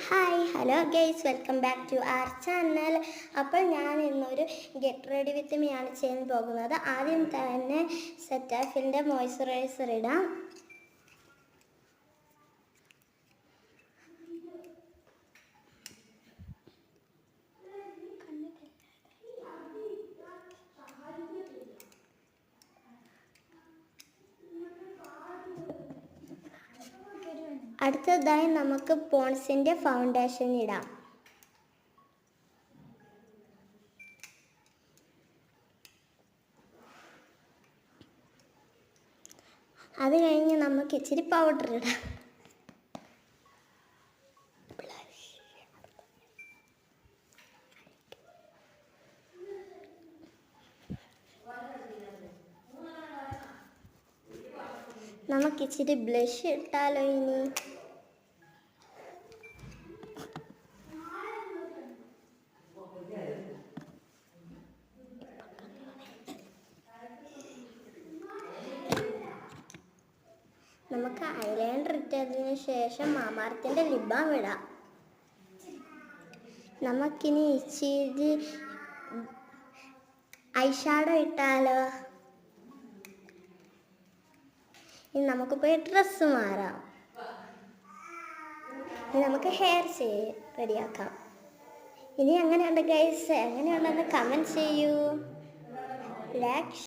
Hi hello guys, welcome back to our channel. അപ്പോൾ ഞാൻ ഇന്നൊരു ഗെറ്റ് റെഡി വിത്ത് മീ ആണ് ചെയ്യാൻ പോകുന്നത്. ആദ്യം തന്നെ സെറ്റാഫിലിൻ്റെ മോയ്സ്ചറൈസർ ഇടാം. അടുത്തതായി നമുക്ക് പോൺസിൻ്റെ ഫൗണ്ടേഷൻ ഇടാം. അത് കഴിഞ്ഞ് നമുക്ക് ഇച്ചിരി പൗഡർ ഇടാം. നമുക്കിച്ചിരി ബ്ലഷ് ഇട്ടാലോ ഇനി. നമുക്ക് ഐലൈനർ ഇട്ടതിന് ശേഷം മാമാർത്തിൻ്റെ ലിപ് ബാം ഇടാം. നമുക്കിനി ഇച്ചിരി ഐ ഷാഡോ ഇട്ടാലോ. ഇനി നമുക്ക് പോയി ഡ്രസ്സ് മാറാം. ഇനി നമുക്ക് ഹെയർ റെഡിയാക്കാം. ഇനി എങ്ങനെയുണ്ട് ഗൈസ്? എങ്ങനെയുണ്ടെന്ന് കമൻറ്റ് ചെയ്യൂ. ലൈക്ക്